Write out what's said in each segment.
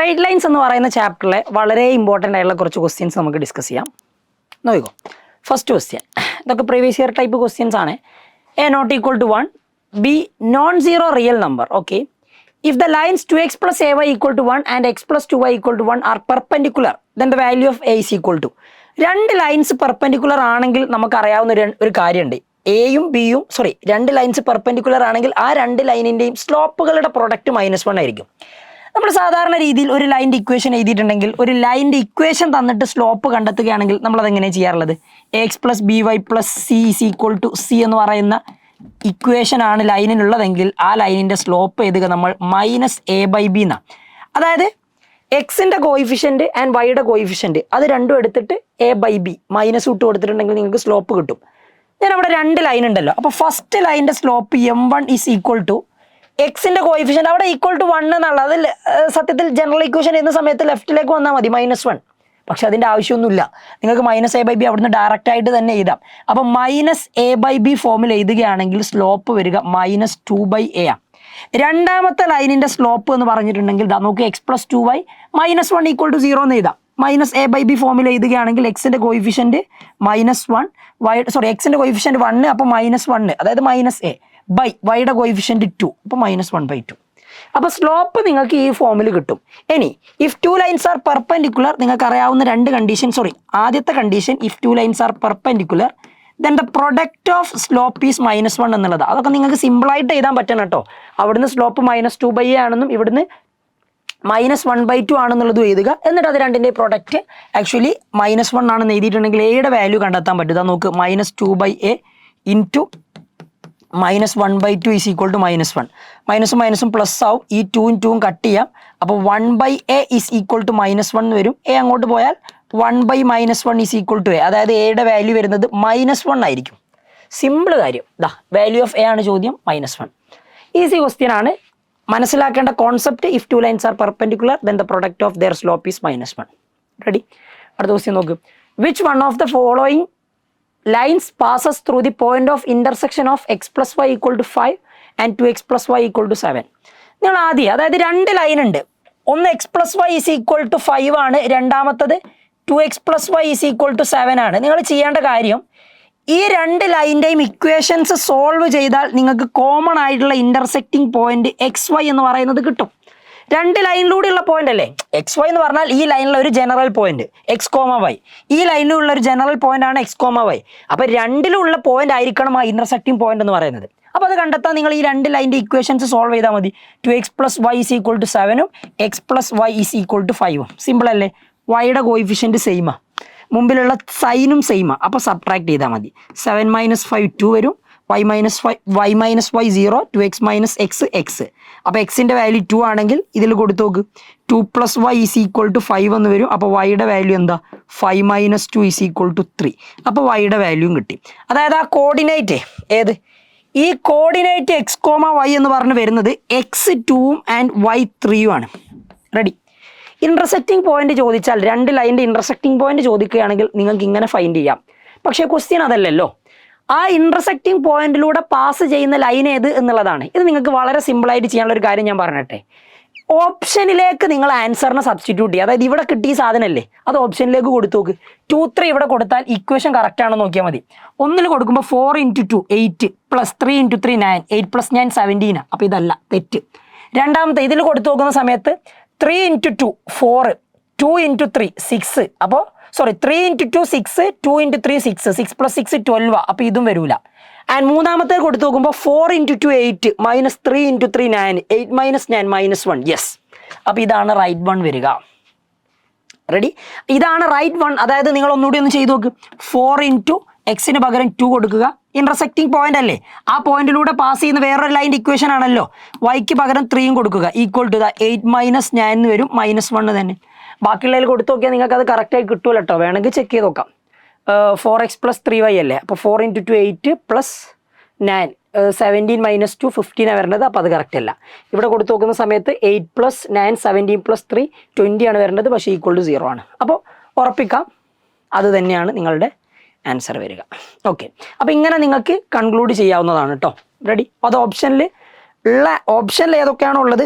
Straight lines എന്ന് പറയുന്ന ചാപ്റ്ററിലെ വളരെ ഇമ്പോർട്ടൻ്റ് ആയിട്ടുള്ള കുറച്ച് ക്വസ്റ്റ്യൻസ് നമുക്ക് ഡിസ്കസ് ചെയ്യാം. നോക്കിക്കോ. ഫസ്റ്റ് ക്വസ്റ്റ്യൻ, ഇതൊക്കെ പ്രീവിയസ് ഇയർ ടൈപ്പ് ക്വസ്റ്റ്യൻസ് ആണ്. A not equal to 1, b non zero real number. Okay, if the lines 2x plus ay equal to 1 and x plus 2y equal to 1 are perpendicular, then the value of a is equal to. രണ്ട് lines perpendicular ആണെങ്കിൽ നമുക്കറിയാവുന്ന ഒരു കാര്യമുണ്ട്. എയും ബിയും രണ്ട് lines perpendicular ആണെങ്കിൽ ആ രണ്ട് ലൈനിൻ്റെയും സ്ലോപ്പുകളുടെ പ്രൊഡക്റ്റ് -1 ആയിരിക്കും. നമ്മൾ സാധാരണ രീതിയിൽ ഒരു ലൈൻ്റെ ഇക്വേഷൻ എഴുതിയിട്ടുണ്ടെങ്കിൽ ഒരു ലൈൻ്റെ ഇക്വേഷൻ തന്നിട്ട് സ്ലോപ്പ് കണ്ടെത്തുകയാണെങ്കിൽ നമ്മളത് എങ്ങനെയാണ് ചെയ്യാറുള്ളത്? X plus b y plus c is equal to c എന്ന് പറയുന്ന ഇക്വേഷൻ ആണ് ലൈനിനുള്ളതെങ്കിൽ ആ ലൈനിൻ്റെ സ്ലോപ്പ് എഴുതുക നമ്മൾ -a/b എന്നാണ്. അതായത് എക്സിൻ്റെ കോയിഫിഷ്യൻറ്റ് ആൻഡ് വൈയുടെ കോയിഫിഷ്യൻറ്റ് അത് രണ്ടും എടുത്തിട്ട് a/b മൈനസ് ഇട്ട് കൊടുത്തിട്ടുണ്ടെങ്കിൽ നിങ്ങൾക്ക് സ്ലോപ്പ് കിട്ടും. ഞാൻ അവിടെ രണ്ട് ലൈൻ ഉണ്ടല്ലോ, അപ്പോൾ ഫസ്റ്റ് ലൈനിൻ്റെ slope m1 is equal to എക്സിൻ്റെ കോയിഫിഷ്യൻറ്റ് അവിടെ ഈക്വൽ ടു 1 എന്നുള്ളത് സത്യത്തിൽ ജനറൽ ഇക്വേഷൻ എന്ന സമയത്ത് ലെഫ്റ്റിലേക്ക് വന്നാൽ മതി -1. പക്ഷെ അതിൻ്റെ ആവശ്യമൊന്നുമില്ല, നിങ്ങൾക്ക് -a/b അവിടുന്ന് ഡയറക്റ്റ് ആയിട്ട് തന്നെ എഴുതാം. അപ്പം -a/b ഫോമിൽ എഴുതുകയാണെങ്കിൽ സ്ലോപ്പ് വരിക -2/a ആണ്. രണ്ടാമത്തെ ലൈനിൻ്റെ സ്ലോപ്പ് എന്ന് പറഞ്ഞിട്ടുണ്ടെങ്കിൽ നമുക്ക് x + 2y -1 = 0 എന്ന് എഴുതാം. -a/b ഫോമിൽ എഴുതുകയാണെങ്കിൽ എക്സിൻ്റെ കോയിഫിഷ്യൻറ്റ് -1 എക്സിൻ്റെ കോയിഫിഷ്യൻറ്റ് 1 അപ്പോൾ -1 അതായത് -a ബൈ വൈയുടെ കോയിഫിഷ്യൻറ്റ് 2 അപ്പോൾ -1/2. അപ്പോൾ സ്ലോപ്പ് നിങ്ങൾക്ക് ഈ ഫോമിൽ കിട്ടും. ഇനി if two lines are perpendicular, നിങ്ങൾക്ക് അറിയാവുന്ന രണ്ട് കണ്ടീഷൻ. ആദ്യത്തെ condition if two lines are perpendicular then the product of slope is -1 എന്നുള്ളത്. അതൊക്കെ നിങ്ങൾക്ക് സിമ്പിളായിട്ട് എഴുതാൻ പറ്റണം കേട്ടോ. അവിടുന്ന് സ്ലോപ്പ് -2/a ആണെന്നും ഇവിടുന്ന് -1/2 ആണെന്നുള്ളത് എഴുതുക. എന്നിട്ട് അത് രണ്ടിൻ്റെ പ്രൊഡക്റ്റ് ആക്ച്വലി -1 ആണെന്ന് എഴുതിയിട്ടുണ്ടെങ്കിൽ എയുടെ വാല്യൂ കണ്ടെത്താൻ പറ്റും. നോക്ക് -2/a into -1/2 is equal to -1. മൈനസും പ്ലസ് ആവും, ഈ 2ഉം 2ഉം കട്ട് ചെയ്യാം. അപ്പോൾ 1/a ഈസ് ഈക്വൽ ടു -1 വരും. എ അങ്ങോട്ട് പോയാൽ 1/-1 ഈസ് ഈക്വൽ ടു a, അതായത് എയുടെ വാല്യൂ വരുന്നത് -1 ആയിരിക്കും. സിമ്പിൾ കാര്യം. വാല്യൂ ഓഫ് എ ആണ് ചോദ്യം, -1. ഈസി ക്വസ്റ്റ്യൻ ആണ്. മനസ്സിലാക്കേണ്ട concept if two lines are perpendicular then the product of their slope is -1. Ready? അടുത്ത ക്വസ്റ്റ്യൻ നോക്ക്. Which one of the following lines passes through the point of intersection of x plus y equal to 5 and 2x plus y equal to 7. നിങ്ങൾ ആദ്യം അതായത് രണ്ട് line ഉണ്ട്. ഒന്ന് x plus y is equal to 5 ആണ്, രണ്ടാമത്തത് 2x plus y is equal to 7 ആണ്. നിങ്ങൾ ചെയ്യേണ്ട കാര്യം ഈ രണ്ട് ലൈൻ്റെയും ഇക്വേഷൻസ് സോൾവ് ചെയ്താൽ നിങ്ങൾക്ക് കോമൺ ആയിട്ടുള്ള ഇന്റർസെക്റ്റിംഗ് പോയിന്റ് XY എന്ന് പറയുന്നത് കിട്ടും. രണ്ട് ലൈനിലൂടെയുള്ള പോയിന്റ് അല്ലേ XY എന്ന് പറഞ്ഞാൽ ഈ ലൈനിലുള്ള ഒരു ജനറൽ പോയിന്റ് x, y. ഈ ലൈനിലുള്ള ഒരു ജനറൽ പോയിന്റ് ആണ് x, y. അപ്പോൾ രണ്ടിലുള്ള പോയിന്റ് ആയിരിക്കണം ആ ഇന്റർസെക്റ്റിംഗ് പോയിന്റ് എന്ന് പറയുന്നത്. അപ്പോൾ അത് കണ്ടെത്താൻ നിങ്ങൾ ഈ രണ്ട് ലൈൻ്റെ ഇക്വേഷൻസ് സോൾവ് ചെയ്താൽ മതി. 2x plus y is equal to 7 x plus y is equal to 5. Simple അല്ലേ? വൈയുടെ കോയിഫിഷ്യൻറ്റ് സെയിമാ, മുമ്പിലുള്ള സൈനും സെയിമാ, അപ്പോൾ സബ്ട്രാക്ട് ചെയ്താൽ മതി. 7 - 5 2 വരും. y - y 0, 2x - x x. അപ്പോൾ എക്സിൻ്റെ വാല്യൂ 2 ആണെങ്കിൽ ഇതിൽ കൊടുത്തു നോക്ക് 2 + y is equal to 5 എന്ന് വരും. അപ്പോൾ വൈയുടെ വാല്യൂ എന്താ? 5 - 2 is equal to 3. അപ്പോൾ വൈയുടെ വാല്യൂയും കിട്ടി. അതായത് ആ കോർഡിനേറ്റ് ഏത്? ഈ കോർഡിനേറ്റ് x, y എന്ന് പറഞ്ഞ് വരുന്നത് x2 ആൻഡ് y3 ആണ്. റെഡി? ഇൻ്റർസെക്റ്റിംഗ് പോയിന്റ് ചോദിച്ചാൽ രണ്ട് ലൈനിൻ്റെ ഇൻ്റർസെക്റ്റിംഗ് പോയിന്റ് ചോദിക്കുകയാണെങ്കിൽ നിങ്ങൾക്ക് ഇങ്ങനെ ഫൈൻഡ് ചെയ്യാം. പക്ഷേ ക്വസ്റ്റ്യൻ അതല്ലല്ലോ. ആ ഇൻ്റർസെക്റ്റിംഗ് പോയിന്റിലൂടെ പാസ് ചെയ്യുന്ന ലൈൻ ഏത് എന്നുള്ളതാണ്. ഇത് നിങ്ങൾക്ക് വളരെ സിമ്പിളായിട്ട് ചെയ്യാനുള്ള ഒരു കാര്യം ഞാൻ പറഞ്ഞിട്ടെ. ഓപ്ഷനിലേക്ക് നിങ്ങൾ ആൻസറിനെ സബ്സ്റ്റിറ്റ്യൂട്ട് ചെയ്യുക. അതായത് ഇവിടെ കിട്ടിയ സാധനമല്ലേ, അത് ഓപ്ഷനിലേക്ക് കൊടുത്തു നോക്ക്. 2, 3 ഇവിടെ കൊടുത്താൽ ഇക്വേഷൻ കറക്റ്റ് ആണെന്ന് നോക്കിയാൽ മതി. ഒന്നിൽ കൊടുക്കുമ്പോൾ 4 × 2 8 + 3 × 3 9 8 + 9 17. അപ്പോൾ ഇതല്ല, തെറ്റ്. രണ്ടാമത്തെ ഇതിൽ കൊടുത്തു നോക്കുന്ന സമയത്ത് 3 × 2 4 2 × 3 6. അപ്പോൾ 3 × 2 6 2 × 3 6 6 + 6 12. അപ്പോൾ ഇതും വരൂല. ആൻഡ് മൂന്നാമത്തെ കൊടുത്തു നോക്കുമ്പോൾ 4 × 2 8 -3 × 3 9 8 - 9 -1. യെസ്, അപ്പോൾ ഇതാണ് റൈറ്റ് വൺ വരിക. റെഡി? ഇതാണ് റൈറ്റ് വൺ. അതായത് നിങ്ങൾ ഒന്നുകൂടി ഒന്ന് ചെയ്ത് നോക്ക്. 4 × എക്സിന് പകരം 2 കൊടുക്കുക. ഇന്റർസെക്റ്റിംഗ് പോയിന്റ് അല്ലേ, ആ പോയിന്റിലൂടെ പാസ് ചെയ്യുന്ന വേറൊരു ലൈൻ്റെ ഇക്വേഷൻ ആണല്ലോ. വൈക്ക് പകരം 3 കൊടുക്കുക. ഈക്വൽ ടു 8 - 9 എന്ന് വരും, -1 തന്നെ. ബാക്കിയുള്ളതിൽ കൊടുത്തു നോക്കിയാൽ നിങ്ങൾക്ക് അത് കറക്റ്റായി കിട്ടുമല്ലോ കേട്ടോ. വേണമെങ്കിൽ ചെക്ക് ചെയ്ത് നോക്കാം. 4x + 3y അല്ലേ, അപ്പോൾ 4 × 2 8 + 9 17 - 2 15 വരേണ്ടത്. അപ്പോൾ അത് കറക്റ്റ് അല്ല. ഇവിടെ കൊടുത്തു നോക്കുന്ന സമയത്ത് 8 + 9 17 + 3 20 ആണ് വരേണ്ടത്, പക്ഷേ ഈക്വൽ ടു 0 ആണ്. അപ്പോൾ ഉറപ്പിക്കാം അത് തന്നെയാണ് നിങ്ങളുടെ ആൻസർ വരിക. ഓക്കെ, അപ്പോൾ ഇങ്ങനെ നിങ്ങൾക്ക് കൺക്ലൂഡ് ചെയ്യാവുന്നതാണ് കേട്ടോ. റെഡി? അത് ഓപ്ഷനിൽ ഏതൊക്കെയാണോ ഉള്ളത്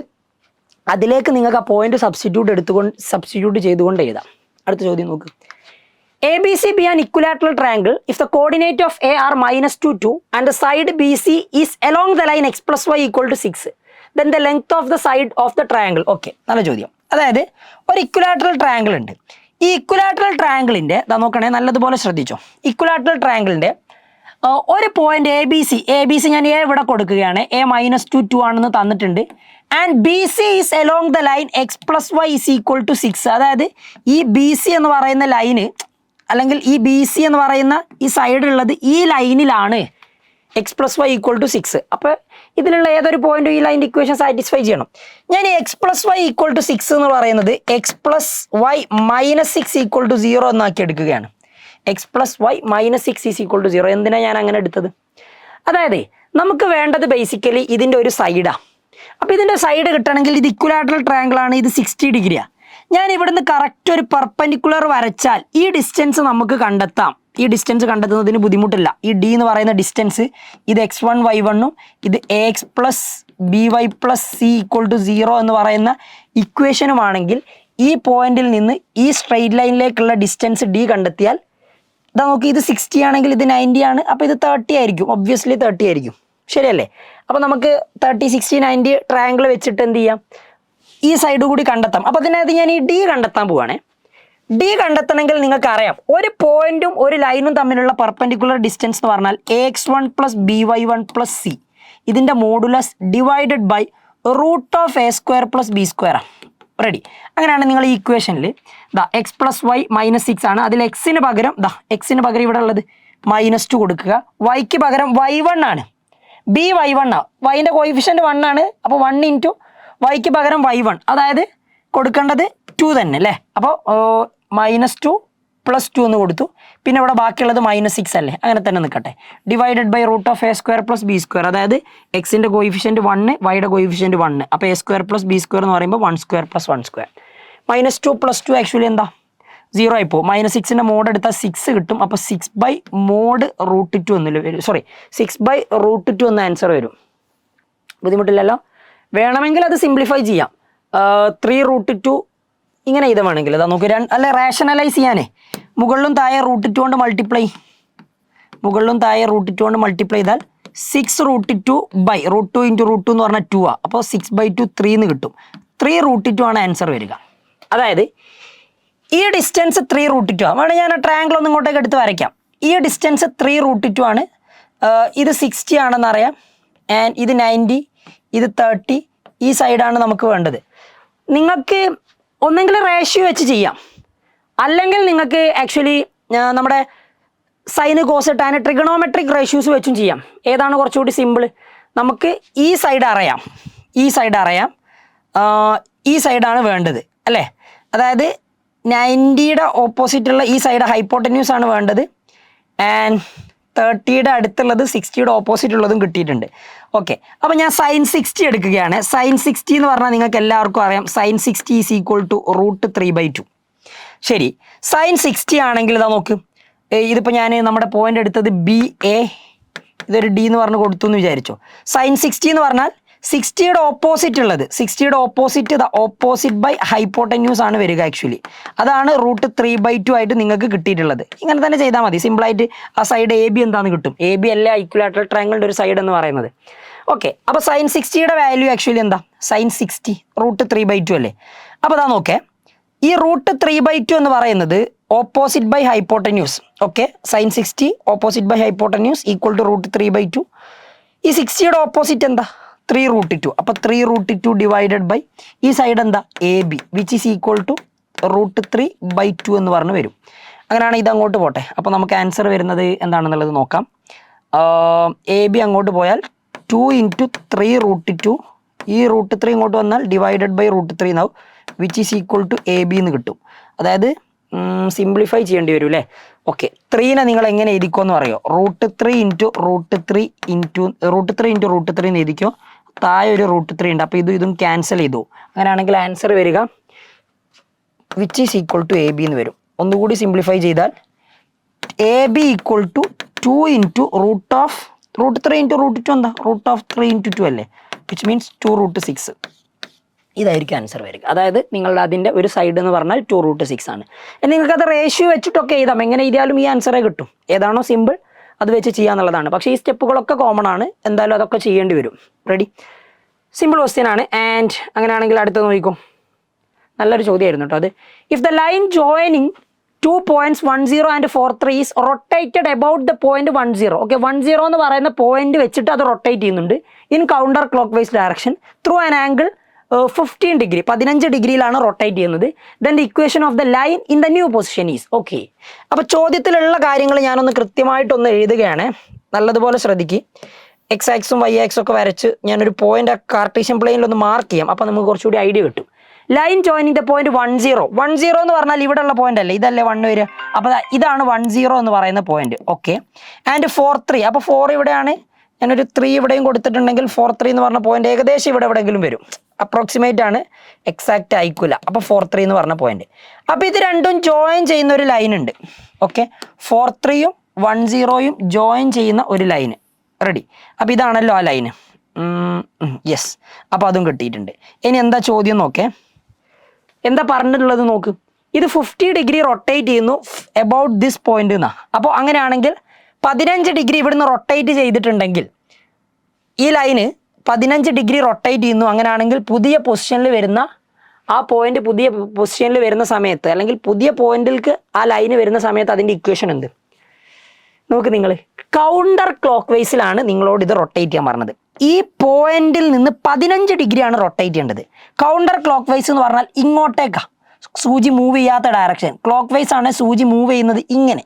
അതിലേക്ക് നിങ്ങൾക്ക് ആ പോയിന്റ് സബ്സ്റ്റിറ്റ്യൂട്ട് ചെയ്തുകൊണ്ട് എഴുതാം. അടുത്ത ചോദ്യം നോക്ക്. ABC be an equilateral triangle if the coordinate of A are -2, 2 and the side BC is along the line x plus y equal to 6, then the length of the side of the triangle. Okay, നല്ല ചോദ്യം. അതായത് ഒരു equilateral triangle ഉണ്ട്. ഈ equilateral ട്രയാങ്കിളിൻ്റെ നോക്കണേ, നല്ലതുപോലെ ശ്രദ്ധിച്ചോ. Equilateral ട്രയാങ്കിളിൻ്റെ ഒരു പോയിന്റ് എ ബി സി ഞാൻ ഇവിടെ കൊടുക്കുകയാണ്. A -2, 2 ആണെന്ന് തന്നിട്ടുണ്ട്. And B C is along the line x plus y is equal to 6. അതായത് ഈ ബി സി എന്ന് പറയുന്ന ലൈന്, അല്ലെങ്കിൽ ഈ ബി സി എന്ന് പറയുന്ന ഈ സൈഡുള്ളത് ഈ ലൈനിലാണ് x plus y equal to 6. അപ്പോൾ ഇതിലുള്ള ഏതൊരു പോയിന്റും ഈ ലൈൻ്റെ ഇക്വേഷൻ സാറ്റിസ്ഫൈ ചെയ്യണം. ഞാൻ ഈ x plus y equal to 6 എന്ന് പറയുന്നത് x plus y -6 equal to 0 എന്നാക്കി എടുക്കുകയാണ്. X plus y -6 is equal to 0. എന്തിനാണ് ഞാൻ അങ്ങനെ എടുത്തത്? അതായത് നമുക്ക് വേണ്ടത് ബേസിക്കലി ഇതിൻ്റെ ഒരു സൈഡാണ്. അപ്പോൾ ഇതിൻ്റെ സൈഡ് കിട്ടണമെങ്കിൽ ഇത് ഇക്വലാറ്ററൽ ട്രയാങ്കിൾ ആണ്, ഇത് 60 ഡിഗ്രിയാണ്. ഞാൻ ഇവിടുന്ന് കറക്റ്റ് ഒരു പെർപെൻഡിക്കുലർ വരച്ചാൽ ഈ ഡിസ്റ്റൻസ് നമുക്ക് കണ്ടെത്താം. ഈ ഡിസ്റ്റൻസ് കണ്ടെത്തുന്നതിന് ബുദ്ധിമുട്ടില്ല. ഈ ഡി എന്ന് പറയുന്ന ഡിസ്റ്റൻസ്, ഇത് x1 y1ഉം ഇത് ax plus b y plus c equal to 0 എന്ന് പറയുന്ന ഇക്വേഷനുമാണെങ്കിൽ ഈ പോയിന്റിൽ നിന്ന് ഈ സ്ട്രെയിറ്റ് ലൈനിലേക്കുള്ള ഡിസ്റ്റൻസ് ഡി കണ്ടെത്തിയാൽ ഇതാ നോക്കി, ഇത് 60 ആണെങ്കിൽ ഇത് 90 ആണ്. അപ്പോൾ ഇത് 30 ആയിരിക്കും, ഒബ്വിയസ്ലി 30 ആയിരിക്കും. ശരിയല്ലേ? അപ്പോൾ നമുക്ക് 30, 60, 90 ട്രയാങ്കിൾ വെച്ചിട്ട് എന്ത് ചെയ്യാം, ഈ സൈഡ് കൂടി കണ്ടെത്താം. അപ്പോൾ അതിനകത്ത് ഞാൻ ഈ ഡി കണ്ടെത്താൻ പോവുകയാണേ. ഡി കണ്ടെത്തണമെങ്കിൽ നിങ്ങൾക്കറിയാം, ഒരു പോയിന്റും ഒരു ലൈനും തമ്മിലുള്ള പെർപെൻഡിക്കുലർ ഡിസ്റ്റൻസ് എന്ന് പറഞ്ഞാൽ AX1 plus BY1 plus C, ഇതിൻ്റെ modulus divided by √(a² plus b²) ready. അങ്ങനെയാണ് നിങ്ങൾ ഈ ഇക്വേഷനിൽ എക്സ് പ്ലസ് വൈ -6 ആണ്. അതിൽ എക്സിന് പകരം ഇവിടെ ഉള്ളത് -2 കൊടുക്കുക. വൈക്ക് പകരം y1 ആണ്, ബി y1 ആണ്. വൈൻ്റെ കോയിഫിഷ്യൻ്റ് 1 ആണ്. അപ്പോൾ 1 ഇൻറ്റു വൈക്ക് പകരം y1, അതായത് കൊടുക്കേണ്ടത് 2 തന്നെ അല്ലേ. അപ്പോൾ -2 + 2 എന്ന് കൊടുത്തു. പിന്നെ ഇവിടെ ബാക്കിയുള്ളത് -6 അല്ലേ, അങ്ങനെ തന്നെ നിൽക്കട്ടെ. Divided by √(a² plus b²), അതായത് എക്സിൻ്റെ കോയിഫിഷ്യൻ്റ് 1, വൈയുടെ കോയിഫിഷ്യൻ്റ് 1. അപ്പോൾ a² പ്ലസ് b² എന്ന് പറയുമ്പോൾ 1² പ്ലസ് 1². -2 + 2 ആക്ച്വലി എന്താ 0 ആയിപ്പോൾ. -6ൻ്റെ മോഡ് എടുത്താൽ 6 കിട്ടും. അപ്പോൾ 6/√2 എന്ന് വരും. 6/√2 എന്ന ആൻസർ വരും. ബുദ്ധിമുട്ടില്ലല്ലോ. വേണമെങ്കിൽ അത് സിംപ്ലിഫൈ ചെയ്യാം. 3√2 ഇങ്ങനെ ചെയ്താൽ വേണമെങ്കിൽ അതാ നോക്കി, അല്ലെ റാഷണലൈസ് ചെയ്യാനേ മുകളിലും താഴെ √2 കൊണ്ട് മൾട്ടിപ്ലൈ ചെയ്താൽ 6√2 ബൈ √2 × √2 എന്ന് പറഞ്ഞാൽ 2 ആണ്. അപ്പോൾ 6/2 3 എന്ന് കിട്ടും. 3√2 ആണ് ആൻസർ വരിക. അതായത് ഈ ഡിസ്റ്റൻസ് 3√2 ആണ്. വേണമെങ്കിൽ ഞാൻ ആ ട്രയാങ്കിൾ ഒന്ന് ഇങ്ങോട്ടേക്ക് എടുത്ത് വരയ്ക്കാം. ഈ ഡിസ്റ്റൻസ് 3√2 ആണ്. ഇത് 60 ആണെന്ന് അറിയാം. ആൻഡ് ഇത് 90, ഇത് 30. ഈ സൈഡാണ് നമുക്ക് വേണ്ടത്. നിങ്ങൾക്ക് ഒന്നെങ്കിൽ റേഷ്യോ വെച്ച് ചെയ്യാം, അല്ലെങ്കിൽ നിങ്ങൾക്ക് ആക്ച്വലി നമ്മുടെ sine cos tan trigonometric ratios വെച്ചും ചെയ്യാം. ഏതാണ് കുറച്ചുകൂടി സിമ്പിൾ? നമുക്ക് ഈ സൈഡ് അറിയാം, ഈ സൈഡാണ് വേണ്ടത് അല്ലേ. അതായത് 90യുടെ ഓപ്പോസിറ്റുള്ള ഈ സൈഡ് ഹൈപ്പോട്ടന്യൂസ് ആണ് വേണ്ടത്. ആൻഡ് 30യുടെ അടുത്തുള്ളത് 60യുടെ ഓപ്പോസിറ്റ് ഉള്ളതും കിട്ടിയിട്ടുണ്ട്. ഓക്കെ, അപ്പോൾ ഞാൻ sin 60 എടുക്കുകയാണ്. sin 60 എന്ന് പറഞ്ഞാൽ നിങ്ങൾക്ക് എല്ലാവർക്കും അറിയാം, sin 60 ഈസ് ഈക്വൽ ടു √3/2. ശരി, sin 60 ആണെങ്കിൽ ഇതാ നോക്ക്, ഇതിപ്പോൾ ഞാൻ നമ്മുടെ പോയിന്റ് എടുത്തത് BA, ഇതൊരു D എന്ന് പറഞ്ഞ് കൊടുത്തു എന്ന് വിചാരിച്ചോ. sin 60 എന്ന് പറഞ്ഞാൽ 60യുടെ ഓപ്പോസിറ്റ് ഉള്ളത്, 60യുടെ ഓപ്പോസിറ്റ് ബൈ ഹൈപ്പോട്ടന്യൂസ് ആണ് വരിക ആക്ച്വലി. അതാണ് √3/2 ആയിട്ട് നിങ്ങൾക്ക് കിട്ടിയിട്ടുള്ളത്. ഇങ്ങനെ തന്നെ ചെയ്താൽ മതി. സിമ്പിളായിട്ട് ആ സൈഡ് AB എന്താണെന്ന് കിട്ടും. AB അല്ലേ ഇക്വലാറ്ററൽ ട്രയാങ്കിളിൻ്റെ ഒരു സൈഡ് എന്ന് പറയുന്നത്. ഓക്കെ, അപ്പോൾ sin 60യുടെ വാല്യൂ ആക്ച്വലി എന്താ? sin 60 √3/2 അല്ലേ. അപ്പോൾ അതാ നോക്കേ, ഈ √3/2 എന്ന് പറയുന്നത് opposite by hypotenuse. Okay, sin 60 opposite by hypotenuse equal to √3/2. ഈ 60യുടെ ഓപ്പോസിറ്റ് എന്താ? 3√2. അപ്പോൾ 3√2 ഡിവൈഡഡ് ബൈ ഈ സൈഡ് എന്താ? AB, which is equal to √3/2 എന്ന് പറഞ്ഞ് വരും. അങ്ങനെയാണ് ഇത് അങ്ങോട്ട് പോട്ടെ. അപ്പോൾ നമുക്ക് ആൻസർ വരുന്നത് എന്താണെന്നുള്ളത് നോക്കാം. AB അങ്ങോട്ട് പോയാൽ 2 × 3√2, ഈ √3 ഇങ്ങോട്ട് വന്നാൽ ഡിവൈഡഡ് ബൈ √3 എന്നാവും, which is equal to AB എന്ന് കിട്ടും. അതായത് സിംപ്ലിഫൈ ചെയ്യേണ്ടി വരും അല്ലേ. ഓക്കെ, 3നെ നിങ്ങൾ എങ്ങനെ എഴുതിക്കുമെന്ന് പറയോ? √3 × √3 എന്ന് എഴുതിക്കോ. താഴെ ഒരു √3 ഉണ്ട്. അപ്പോൾ ഇതും ക്യാൻസൽ ചെയ്തു. അങ്ങനെയാണെങ്കിൽ ആൻസർ വരിക which is equal to AB എന്ന് വരും. ഒന്നുകൂടി സിംപ്ലിഫൈ ചെയ്താൽ AB ഈക്വൽ ടു 2 × √3 × √2 എന്താ? √3 × 2 അല്ലേ, വിച്ച് മീൻസ് 2√6. ഇതായിരിക്കും ആൻസർ വരിക. അതായത് നിങ്ങളുടെ അതിൻ്റെ ഒരു സൈഡ് എന്ന് പറഞ്ഞാൽ 2√6 ആണ്. നിങ്ങൾക്കത് റേഷ്യോ വെച്ചിട്ടൊക്കെ എഴുതാം. എങ്ങനെ എഴുതിയാലും ഈ ആൻസറേ കിട്ടും. ഏതാണോ സിമ്പിൾ അത് വെച്ച് ചെയ്യാന്നുള്ളതാണ്. പക്ഷേ ഈ സ്റ്റെപ്പുകളൊക്കെ കോമൺ ആണ്. എന്തായാലും അതൊക്കെ ചെയ്യേണ്ടി വരും. റെഡി? സിമ്പിൾ ക്വസ്റ്റ്യൻ ആണ്. ആൻഡ് അങ്ങനെയാണെങ്കിൽ അടുത്ത് നോക്കിക്കോ. നല്ലൊരു ചോദ്യമായിരുന്നു കേട്ടോ അത്. If the line joining 2 points 10 and 43 is rotated about the point 10. Okay, 10 എന്ന് പറയുന്ന പോയിന്റ് വെച്ചിട്ട് അത് റൊട്ടേറ്റ് ചെയ്യുന്നുണ്ട് in counter clockwise direction through an angle 15 degree, 15 ഡിഗ്രിയിലാണ് റൊട്ടേറ്റ് ചെയ്യുന്നത്. Then the equation of the line in the new position is. Okay, അപ്പോൾ ചോദ്യത്തിലുള്ള കാര്യങ്ങൾ ഞാനൊന്ന് കൃത്യമായിട്ടൊന്ന് എഴുതുകയാണ്. നല്ലതുപോലെ ശ്രദ്ധിക്കുക. എക്സ് ആക്സും വൈ ആക്സും ഒക്കെ വരച്ച് ഞാനൊരു പോയിന്റ് കാർട്ടീഷ്യൻ പ്ലെയിനിലൊന്ന് മാർക്ക് ചെയ്യാം. അപ്പോൾ നമുക്ക് കുറച്ചുകൂടി ഐഡിയ കിട്ടും. ലൈൻ ജോയിനിങ് ദ പോയിന്റ് 10 എന്ന് പറഞ്ഞാൽ ഇവിടെ ഉള്ള പോയിന്റ് അല്ലേ, ഇതല്ലേ 1 വരിക. അപ്പോൾ ഇതാണ് 10 എന്ന് പറയുന്ന പോയിന്റ്. Okay, and 43. അപ്പോൾ 4 ഇവിടെയാണ്. ഞാനൊരു 3 ഇവിടെയും കൊടുത്തിട്ടുണ്ടെങ്കിൽ 43 എന്ന് പറഞ്ഞ പോയിന്റ് ഏകദേശം ഇവിടെ എവിടെയെങ്കിലും വരും. അപ്രോക്സിമേറ്റ് ആണ്, എക്സാക്റ്റ് ആയിക്കില്ല. അപ്പോൾ 43 എന്ന് പറഞ്ഞ പോയിന്റ്. അപ്പോൾ ഇത് രണ്ടും ജോയിൻ ചെയ്യുന്ന ഒരു ലൈൻ ഉണ്ട്. ഓക്കെ, 43യും 10യും ജോയിൻ ചെയ്യുന്ന ഒരു ലൈന്. റെഡി? അപ്പോൾ ഇതാണല്ലോ ആ ലൈന്. യെസ്, അപ്പോൾ അതും കിട്ടിയിട്ടുണ്ട്. ഇനി എന്താ ചോദ്യം നോക്കേ, എന്താ പറഞ്ഞിട്ടുള്ളത് നോക്ക്. ഇത് 50 ഡിഗ്രി റൊട്ടേറ്റ് ചെയ്യുന്നു എബൌട്ട് ദിസ് പോയിന്റ് എന്നാ. അപ്പോൾ അങ്ങനെയാണെങ്കിൽ 15 ഡിഗ്രി ഇവിടുന്ന് റൊട്ടേറ്റ് ചെയ്തിട്ടുണ്ടെങ്കിൽ ഈ ലൈന് 15 ഡിഗ്രി റൊട്ടേറ്റ് ചെയ്യുന്നു. അങ്ങനെയാണെങ്കിൽ പുതിയ പൊസിഷനിൽ വരുന്ന ആ പോയിന്റ്, പുതിയ പൊസിഷനിൽ വരുന്ന സമയത്ത്, അല്ലെങ്കിൽ പുതിയ പോയിന്റിലേക്ക് ആ ലൈന് വരുന്ന സമയത്ത് അതിൻ്റെ ഇക്വേഷൻ എന്ത് നോക്ക്. നിങ്ങൾ കൗണ്ടർ ക്ലോക്ക് വൈസിലാണ് നിങ്ങളോട് ഇത് റൊട്ടേറ്റ് ചെയ്യാൻ പറഞ്ഞത്. ഈ പോയിന്റിൽ നിന്ന് 15 ഡിഗ്രിയാണ് റൊട്ടേറ്റ് ചെയ്യേണ്ടത്. കൗണ്ടർ ക്ലോക്ക് വൈസ് എന്ന് പറഞ്ഞാൽ ഇങ്ങോട്ടേക്കാ സൂചി മൂവ് ചെയ്യാത്ത ഡയറക്ഷൻ. ക്ലോക്ക് വൈസ് ആണ് സൂചി മൂവ് ചെയ്യുന്നത് ഇങ്ങനെ.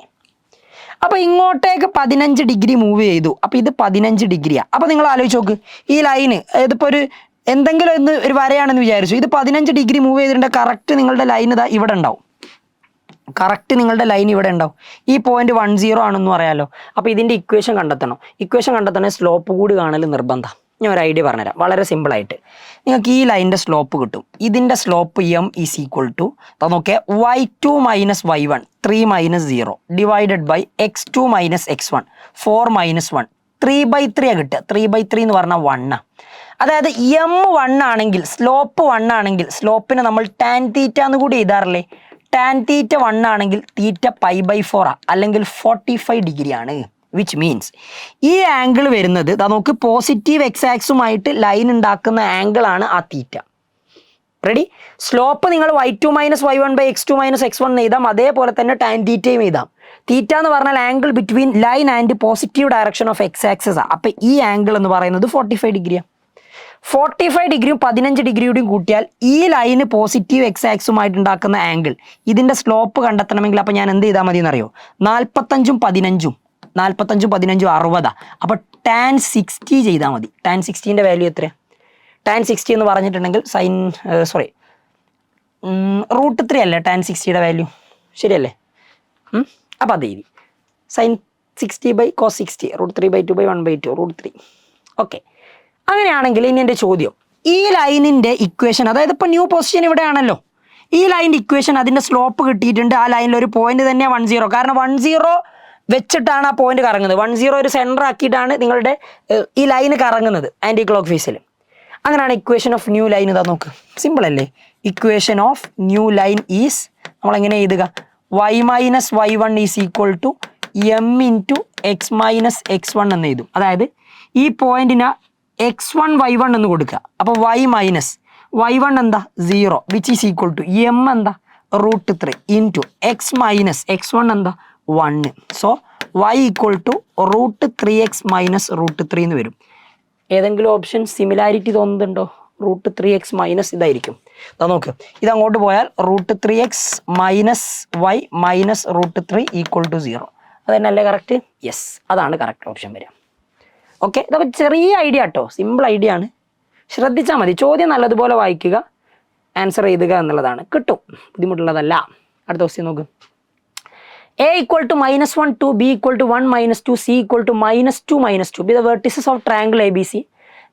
അപ്പോൾ ഇങ്ങോട്ടേക്ക് 15 ഡിഗ്രി മൂവ് ചെയ്തു. അപ്പോൾ ഇത് 15 ഡിഗ്രിയാണ്. അപ്പോൾ നിങ്ങൾ ആലോചിച്ച് നോക്ക്, ഈ ലൈന് ഇതിപ്പോൾ എന്തെങ്കിലും ഒരു വരയാണെന്ന് വിചാരിച്ചു. ഇത് 15 ഡിഗ്രി മൂവ് ചെയ്തിട്ടുണ്ട്. കറക്റ്റ് നിങ്ങളുടെ ലൈൻ ഇതാ ഇവിടെ ഉണ്ടാവും. കറക്റ്റ് നിങ്ങളുടെ ലൈൻ ഇവിടെ ഉണ്ടാവും. ഈ പോയിന്റ് 10 ആണെന്ന് പറയാമല്ലോ. അപ്പോൾ ഇതിൻ്റെ ഇക്വേഷൻ കണ്ടെത്തണം. ഇക്വേഷൻ കണ്ടെത്തണേ സ്ലോപ്പ് കൂടി കാണൽ നിർബന്ധം. ഞാൻ ഒരു ഐഡിയ പറഞ്ഞുതരാം, വളരെ സിമ്പിളായിട്ട്. നിങ്ങൾക്ക് ഈ ലൈനിൻ്റെ സ്ലോപ്പ് കിട്ടും. ഇതിൻ്റെ slope m is equal to നോക്കിയ y2 minus y1 3 minus 0 divided by x2 minus x1 4 minus 1 3/3 കിട്ടുക. 3/3 എന്ന് പറഞ്ഞാൽ 1. അതായത് എം 1 ആണെങ്കിൽ, സ്ലോപ്പ് 1 ആണെങ്കിൽ, സ്ലോപ്പിനെ നമ്മൾ ടാൻ തീറ്റ എന്ന് കൂടി എഴുതാറില്ലേ. ടാൻ തീറ്റ 1 ആണെങ്കിൽ തീറ്റ π/4 അല്ലെങ്കിൽ 45 ഡിഗ്രിയാണ്. വിച്ച് മീൻസ് ഈ ആംഗിൾ വരുന്നത് നമുക്ക് പോസിറ്റീവ് എക്സ് ആക്സുമായിട്ട് ലൈൻ ഉണ്ടാക്കുന്ന ആംഗിളാണ് ആ തീറ്റ. റെഡി? സ്ലോപ്പ് നിങ്ങൾ y2 minus y1 by x2 minus x1 എഴുതാം. അതേപോലെ തന്നെ ടാൻ തീറ്റയും എഴുതാം. തീറ്റ എന്ന് പറഞ്ഞാൽ angle between line and positive direction of X access. അപ്പോൾ ഈ ആംഗിൾ എന്ന് പറയുന്നത് 45 ഡിഗ്രിയാണ്. 45 ഡിഗ്രിയും 15 ഡിഗ്രിയോടും കൂട്ടിയാൽ ഈ ലൈന് പോസിറ്റീവ് എക്സ് ആക്സുമായിട്ട് ഉണ്ടാക്കുന്ന ആംഗിൾ, ഇതിൻ്റെ സ്ലോപ്പ് കണ്ടെത്തണമെങ്കിൽ അപ്പോൾ ഞാൻ എന്ത് ചെയ്താൽ മതി എന്നറിയോ? 45ഉം 15ഉം 60. അപ്പോൾ ടാൻ 60 ചെയ്താൽ മതി. ടാൻ 60ൻ്റെ വാല്യൂ എത്ര? ടാൻ 60 എന്ന് പറഞ്ഞിട്ടുണ്ടെങ്കിൽ √3 അല്ലേ ടാൻ 60യുടെ വാല്യൂ? ശരിയല്ലേ? അപ്പോൾ അത് എഴുതി sin 60 ബൈ cos 60 √3/2 ബൈ 1/2 √3. ഓക്കെ, അങ്ങനെയാണെങ്കിൽ ഇനി എൻ്റെ ചോദ്യം, ഈ ലൈനിൻ്റെ ഇക്വേഷൻ, അതായത് ഇപ്പോൾ ന്യൂ പൊസിഷൻ ഇവിടെയാണല്ലോ, ഈ ലൈനിൻ്റെ ഇക്വേഷൻ, അതിൻ്റെ സ്ലോപ്പ് കിട്ടിയിട്ടുണ്ട്. ആ ലൈനിൽ ഒരു പോയിന്റ് തന്നെയാണ് 10. കാരണം 10 വെച്ചിട്ടാണ് ആ പോയിന്റ് കറങ്ങുന്നത്. 10 ഒരു സെൻറ്റർ ആക്കിയിട്ടാണ് നിങ്ങളുടെ ഈ ലൈന് കറങ്ങുന്നത് ആൻറ്റി ക്ലോക്ക് ഫേസിൽ. അങ്ങനെയാണ് ഇക്വേഷൻ ഓഫ് ന്യൂ ലൈൻ. ഇതാ നോക്ക്, സിമ്പിൾ അല്ലേ? Equation of new line is നമ്മളെങ്ങനെ എഴുതുക? y minus y1 is equal to m into x minus x1 എന്ന് എഴുതും. അതായത് ഈ പോയിന്റിന് x1 y1 എന്ന് കൊടുക്കുക. അപ്പോൾ y മൈനസ് y1 എന്താ? 0 which is equal to m എന്താ? √3 ഇൻറ്റു എക്സ് മൈനസ് x1 എന്താ? 1. So y equal to √3x minus √3 എന്ന് വരും. ഏതെങ്കിലും ഓപ്ഷൻ സിമിലാരിറ്റി തോന്നുന്നുണ്ടോ? √3x മൈനസ് ഇതായിരിക്കും. അതാ നോക്ക്, ഇതങ്ങോട്ട് പോയാൽ √3x minus y minus √3 equal to 0. അത് തന്നെയല്ലേ കറക്റ്റ്? യെസ്, അതാണ് കറക്റ്റ് ഓപ്ഷൻ വരിക. ഓക്കെ, ഇതൊക്കെ ചെറിയ ഐഡിയ കേട്ടോ, സിമ്പിൾ ഐഡിയ ആണ്. ശ്രദ്ധിച്ചാൽ മതി. ചോദ്യം നല്ലതുപോലെ വായിക്കുക, ആൻസർ എഴുതുക എന്നുള്ളതാണ്. കിട്ടും, ബുദ്ധിമുട്ടുള്ളതല്ല. അടുത്ത ക്വസ്റ്റ്യൻ നോക്ക്. A equal to -1 2, B equal to 1 - 2, C equal to -2 be the vertices of triangle ABC.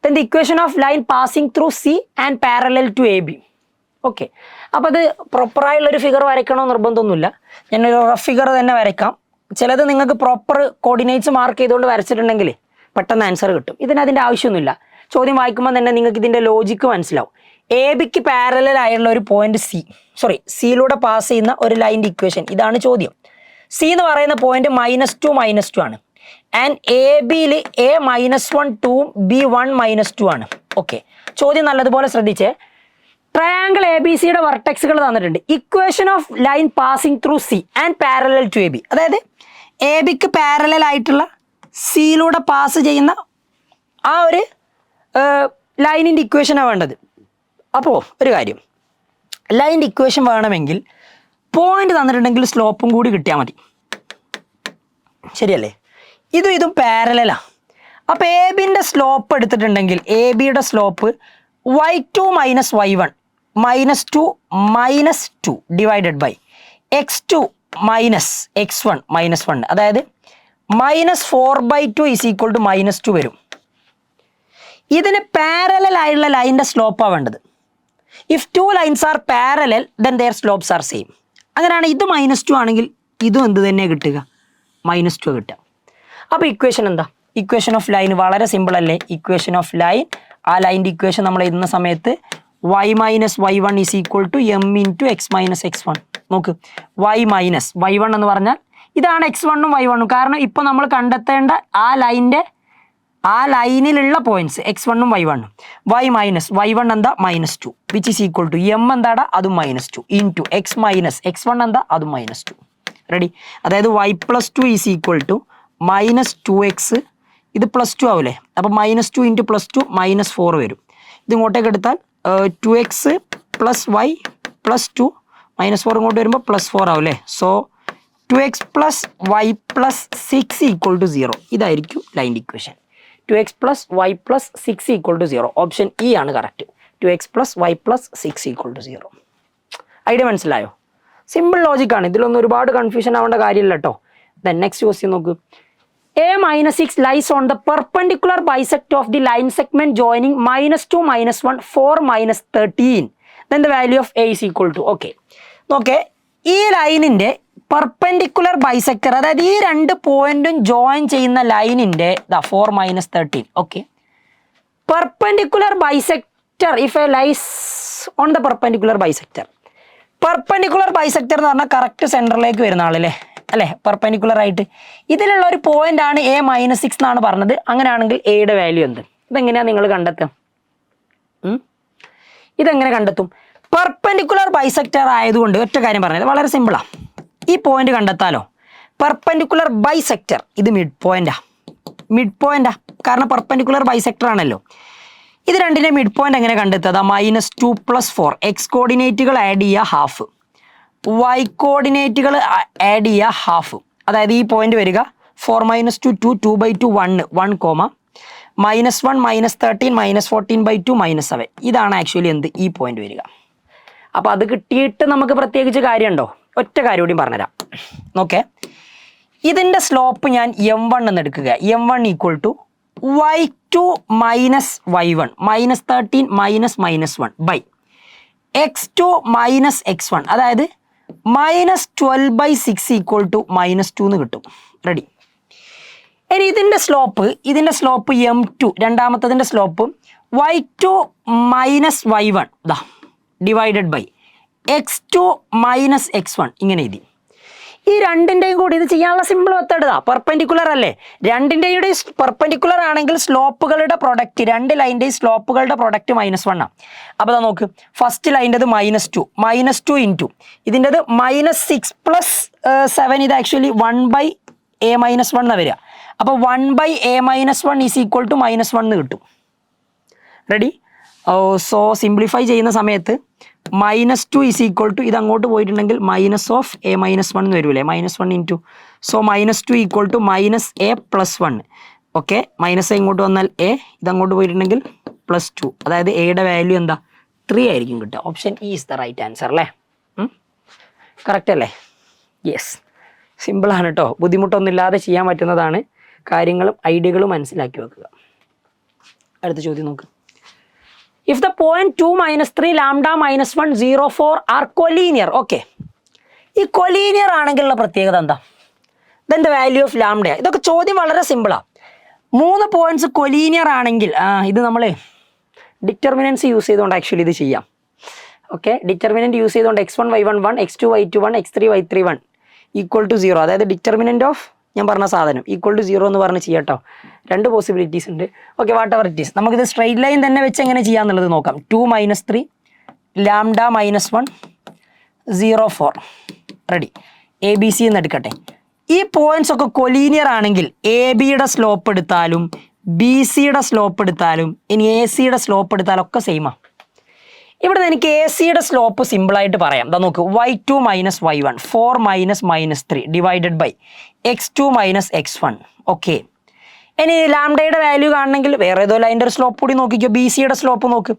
Then the equation of line passing through C and parallel to AB. Okay, അപ്പോൾ അത് പ്രോപ്പറായുള്ളൊരു ഫിഗർ വരയ്ക്കണോ നിർബന്ധമൊന്നുമില്ല. ഞാനൊരു rough figure തന്നെ വരയ്ക്കാം. ചിലത് നിങ്ങൾക്ക് proper coordinates mark ചെയ്തുകൊണ്ട് വരച്ചിട്ടുണ്ടെങ്കിൽ പെട്ടെന്ന് ആൻസർ കിട്ടും. അതിൻ്റെ ആവശ്യമൊന്നുമില്ല. ചോദ്യം വായിക്കുമ്പോൾ തന്നെ നിങ്ങൾക്ക് ഇതിൻ്റെ ലോജിക്ക് മനസ്സിലാവും. എ ബിക്ക് പാരലൽ ആയുള്ള ഒരു പോയിന്റ് സിയിലൂടെ പാസ് ചെയ്യുന്ന ഒരു ലൈൻ്റെ ഇക്വേഷൻ, ഇതാണ് ചോദ്യം. സി എന്ന് പറയുന്ന പോയിന്റ് -2 ആണ്. ആൻഡ് എ ബിയിൽ എ -1 2 ബി 1 -2 ആണ്. ഓക്കെ, ചോദ്യം നല്ലതുപോലെ ശ്രദ്ധിച്ചേ. ട്രയാങ്കിൾ എ ബി സിയുടെ വെർട്ടെക്സുകൾ തന്നിട്ടുണ്ട്. Equation of line passing through C and parallel to A B, അതായത് എ ബിക്ക് പാരലൽ ആയിട്ടുള്ള സിയിലൂടെ പാസ് ചെയ്യുന്ന ആ ഒരു ലൈനിൻ്റെ ഇക്വേഷനാണ് വേണ്ടത്. അപ്പോൾ ഒരു കാര്യം, ലൈനിൻ്റെ ഇക്വേഷൻ വേണമെങ്കിൽ പോയിന്റ് തന്നിട്ടുണ്ടെങ്കിൽ സ്ലോപ്പും കൂടി കിട്ടിയാൽ മതി, ശരിയല്ലേ? ഇതും പാരലലാണ്. അപ്പോൾ എ ബിൻ്റെ സ്ലോപ്പ് എടുത്തിട്ടുണ്ടെങ്കിൽ എ ബിയുടെ slope y2 - y1 -2 -2 divided by x2 - x1 -1, അതായത് -4/2 = -2 വരും. ഇതിന് പാരലൽ ആയുള്ള ലൈനിൻ്റെ സ്ലോപ്പാണ് വേണ്ടത്. If two lines are parallel then their slopes are same. അങ്ങനെയാണ് ഇത് -2 ആണെങ്കിൽ ഇതും എന്ത് തന്നെ കിട്ടുക, -2 കിട്ടുക. അപ്പോൾ ഇക്വേഷൻ എന്താ? ഇക്വേഷൻ ഓഫ് ലൈൻ വളരെ സിമ്പിൾ അല്ലേ? ഇക്വേഷൻ ഓഫ് ലൈൻ, ആ ലൈൻ്റെ ഇക്വേഷൻ നമ്മൾ എഴുതുന്ന സമയത്ത് y - y1 = m × x - x1. നോക്ക്, y - y1 എന്ന് പറഞ്ഞാൽ ഇതാണ് x1 ഉം y1 ഉം. കാരണം ഇപ്പോൾ നമ്മൾ കണ്ടെത്തേണ്ട ആ ലൈനിലുള്ള പോയിന്റ്സ് x1 ഉം y1 ഉം. y - y1 എന്താ -2 which is equal to m എന്താടാ, അതും -2 ഇൻറ്റു x - x1 എന്താ, അതും -2. റെഡി? അതായത് y + 2 = -2x, ഇത് +2 ആവില്ലേ? അപ്പോൾ -2 × +2 -4 വരും. ഇത് ഇങ്ങോട്ടേക്ക് എടുത്താൽ 2x + y + 2 -4 ഇങ്ങോട്ട് വരുമ്പോൾ +4 ആവും അല്ലേ? So 2x + y + 6 = 0. ഇതായിരിക്കും ലൈൻ്റെ equation. 2x + y + 6 = 0. Option E ആണ് കറക്റ്റ്. 2x + y + 6 = 0. ഐഡിയ മനസ്സിലായോ? സിമ്പിൾ ലോജിക്കാണ്, ഇതിലൊന്നും ഒരുപാട് കൺഫ്യൂഷൻ ആവേണ്ട കാര്യമില്ല കേട്ടോ. ദെൻ നെക്സ്റ്റ് ക്വസ്റ്റ്യൻ നോക്ക്. A - 6 lies on the perpendicular bisect of the line segment joining -2 - 1 4 - 13. Then the value of A is equal to, okay. നോക്കേ, ഈ ലൈനിൻ്റെ പെർപെൻഡിക്കുലർ ബൈസെക്ടർ, അതായത് ഈ രണ്ട് പോയിന്റും ജോയിൻ ചെയ്യുന്ന ലൈനിൻ്റെ 4 - 13. Okay, perpendicular bisector if A lies on the perpendicular bisector. Perpendicular bisector എന്ന് പറഞ്ഞാൽ കറക്റ്റ് സെൻറ്ററിലേക്ക് വരുന്ന ആളല്ലേ, അല്ലേ? പെർപെൻഡിക്കുലർ ആയിട്ട് ഇതിലുള്ള ഒരു പോയിന്റ് ആണ് A - 6 എന്നാണ് പറഞ്ഞത്. അങ്ങനെയാണെങ്കിൽ എയുടെ വാല്യൂ എന്ത്? ഇതെങ്ങനെയാണ് നിങ്ങൾ കണ്ടെത്തുക? ഇതെങ്ങനെ കണ്ടെത്തും? പെർപെൻഡിക്കുലർ ബൈസെക്ടർ ആയതുകൊണ്ട് ഒറ്റ കാര്യം പറഞ്ഞത് വളരെ സിമ്പിളാണ്. ഈ പോയിന്റ് കണ്ടെത്താലോ. പെർപെൻഡിക്കുലർ ബൈസെക്ടർ ഇത് മിഡ് പോയിന്റാ, കാരണം പെർപെൻഡിക്കുലർ ബൈസെക്ടർ ആണല്ലോ. ഇത് രണ്ടിൻ്റെ മിഡ് പോയിന്റ് എങ്ങനെ കണ്ടെത്തുക? -2 + 4 എക്സ് കോർഡിനേറ്റുകൾ ആഡ് ചെയ്യുക ഹാഫ്, y കോർഡിനേറ്റുകൾ ആഡ് ചെയ്യുക ഹാഫ്. അതായത് ഈ പോയിന്റ് വരിക 4 - 2 2 2/2 1 1, -1 -13 -14/2 -7. ഇതാണ് ആക്ച്വലി എന്ത് ഈ പോയിന്റ് വരിക. അപ്പോൾ അത് കിട്ടിയിട്ട് നമുക്ക് പ്രത്യേകിച്ച് കാര്യമുണ്ടോ? ഒറ്റ കാര്യം കൂടി പറഞ്ഞുതരാം. നോക്കേ, ഇതിൻ്റെ സ്ലോപ്പ് ഞാൻ m1 എന്ന് എടുക്കുക. m1 = y2 - y1 -13 -1 by x2 - x1, അതായത് -12/6 = -2 എന്ന് കിട്ടും. റെഡി? ഇനി ഇതിൻ്റെ സ്ലോപ്പ് m2, രണ്ടാമത്തതിൻ്റെ slope y2 - y1 divided by x2 - x1 ഇങ്ങനെ എഴുതി. ഈ രണ്ടിൻ്റെയും കൂടി ഇത് ചെയ്യാനുള്ള സിമ്പിൾ മെത്തേഡ് പെർപെൻഡിക്കുലർ അല്ലേ? രണ്ടിൻ്റെയും പെർപെൻഡിക്കുലർ ആണെങ്കിൽ സ്ലോപ്പുകളുടെ പ്രൊഡക്റ്റ്, രണ്ട് ലൈൻ്റെയും സ്ലോപ്പുകളുടെ പ്രൊഡക്റ്റ് -1 ആണ്. അപ്പോൾ അതാ നോക്ക്, ഫസ്റ്റ് ലൈൻ്റെത് -2 ഇൻറ്റു ഇതിൻ്റെത് -6 + 7, ഇത് ആക്ച്വലി 1/A - 1 എന്നാണ് വരിക. അപ്പോൾ 1/A - 1 = -1 എന്ന് കിട്ടും. റെഡി? സോ സിംപ്ലിഫൈ ചെയ്യുന്ന സമയത്ത് -2 = ഇത് അങ്ങോട്ട് പോയിട്ടുണ്ടെങ്കിൽ -A - 1 എന്ന് വരൂലേ, -1 into. So -2 = -A + 1. Okay, -A ഇങ്ങോട്ട് വന്നാൽ A, ഇതങ്ങോട്ട് പോയിട്ടുണ്ടെങ്കിൽ +2. അതായത് എയുടെ വാല്യൂ എന്താ? 3 ആയിരിക്കും കിട്ടുക. Option E is the right answer അല്ലേ? കറക്റ്റ് അല്ലേ? യെസ്, സിമ്പിളാണ് കേട്ടോ, ബുദ്ധിമുട്ടൊന്നുമില്ലാതെ ചെയ്യാൻ പറ്റുന്നതാണ്. കാര്യങ്ങളും ഐഡിയകളും മനസ്സിലാക്കി വെക്കുക. അടുത്ത ചോദ്യം നോക്ക്. If the point 2 - 3 λ - 1 0 4 are collinear, okay, ഈ കൊലീനിയർ ആണെങ്കിലുള്ള പ്രത്യേകത എന്താ? then the value of lambda. ഇതൊക്കെ ചോദ്യം വളരെ സിമ്പിളാണ്. 3 പോയിന്റ്സ് കൊലീനിയർ ആണെങ്കിൽ ഇത് നമ്മൾ ഡിറ്റർമിനൻസ് യൂസ് ചെയ്തുകൊണ്ട് ആക്ച്വലി ഇത് ചെയ്യാം. ഓക്കെ, ഡിറ്റർമിനൻറ്റ് യൂസ് ചെയ്തുകൊണ്ട് x1 y1 1 x2 y2 1 x3 y3 1 equal to 0, അതായത് ഡിറ്റർമിനൻറ്റ് ഓഫ് ഞാൻ പറഞ്ഞ സാധനം ഈക്വൽ ടു 0 എന്ന് പറഞ്ഞ് ചെയ്യാട്ടോ. രണ്ട് പോസിബിലിറ്റീസ് ഉണ്ട്. Okay, what ever it is. നമുക്കിത് സ്ട്രെയിറ്റ് ലൈൻ തന്നെ വെച്ച് എങ്ങനെ ചെയ്യാന്നുള്ളത് നോക്കാം. 2 - 3 lambda -1 0 4 ready. A B C എന്ന് എടുക്കട്ടെ. ഈ പോയിന്റ്സ് ഒക്കെ കൊലീനിയർ ആണെങ്കിൽ എ ബിയുടെ സ്ലോപ്പ് എടുത്താലും ബി സിയുടെ സ്ലോപ്പ് എടുത്താലും ഇനി എ സിയുടെ സ്ലോപ്പ് എടുത്താലും ഒക്കെ സെയിമാണ്. ഇവിടെ എനിക്ക് എ സിയുടെ സ്ലോപ്പ് സിമ്പിളായിട്ട് പറയാം. എന്താ നോക്ക്, y2 - y1 4 - -3 divided by x2 - x1. Okay, ഇനി ലാംഡയുടെ വാല്യൂ കാണണമെങ്കിൽ വേറെ ഏതോ ലൈൻ്റെ ഒരു സ്ലോപ്പ് കൂടി നോക്കിക്കോ. ബി സിയുടെ സ്ലോപ്പ് നോക്ക്.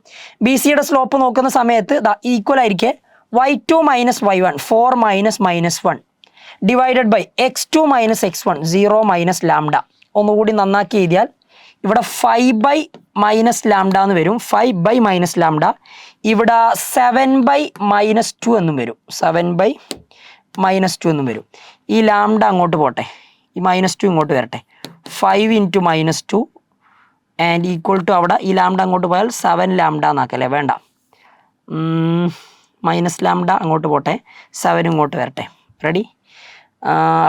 ബി സിയുടെ സ്ലോപ്പ് നോക്കുന്ന സമയത്ത് ഈക്വൽ ആയിരിക്കെ y2 - y1 4 - -1 divided by x2 - x1 0 - lambda. ഒന്നുകൂടി നന്നാക്കി എഴുതിയാൽ ഇവിടെ 5 - ലാംഡ എന്ന് വരും. 5 - ലാംഡ. ഇവിടെ 7 - 2 എന്നും വരും. 7 - 2 എന്നും വരും. ഈ ലാംഡ അങ്ങോട്ട് പോട്ടെ, ഈ -2 ഇങ്ങോട്ട് വരട്ടെ. 5 × -2 ആൻഡ് ഈക്വൽ ടു അവിടെ ഈ ലാംഡ അങ്ങോട്ട് പോയാൽ 7 ലാംഡ എന്നാക്കല്ലേ, വേണ്ട, -ലാംഡ അങ്ങോട്ട് പോട്ടെ, 7 ഇങ്ങോട്ട് വരട്ടെ. റെഡി.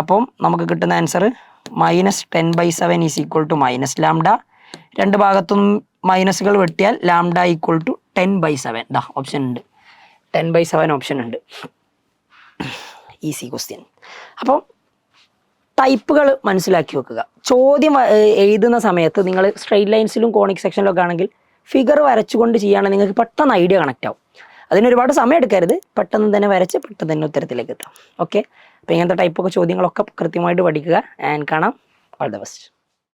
അപ്പം നമുക്ക് കിട്ടുന്ന answer -10/7 is equal to -lambda. രണ്ട് ഭാഗത്തും മൈനസുകൾ വെട്ടിയാൽ ലാംഡ ഈക്വൽ ടു 10/7. ദാ ഓപ്ഷൻ ഉണ്ട്, 10/7 ഓപ്ഷൻ ഉണ്ട്. Easy question. അപ്പം ടൈപ്പുകൾ മനസ്സിലാക്കി വെക്കുക. ചോദ്യം എഴുതുന്ന സമയത്ത് നിങ്ങൾ സ്ട്രെയിറ്റ് ലൈൻസിലും കോണിക് സെക്ഷനിലൊക്കെ ആണെങ്കിൽ ഫിഗർ വരച്ചുകൊണ്ട് ചെയ്യുകയാണെങ്കിൽ നിങ്ങൾക്ക് പെട്ടെന്ന് ഐഡിയ കണക്റ്റ് ആവും. അതിനൊരുപാട് സമയം എടുക്കരുത്, പെട്ടെന്ന് തന്നെ വരച്ച് പെട്ടെന്ന് തന്നെ ഉത്തരത്തിലേക്ക് എത്താം. ഓക്കെ, അപ്പോൾ ഇങ്ങനത്തെ ടൈപ്പൊക്കെ ചോദ്യങ്ങളൊക്കെ കൃത്യമായിട്ട് പഠിക്കുക. ആൻഡ് കാണാം. All the best.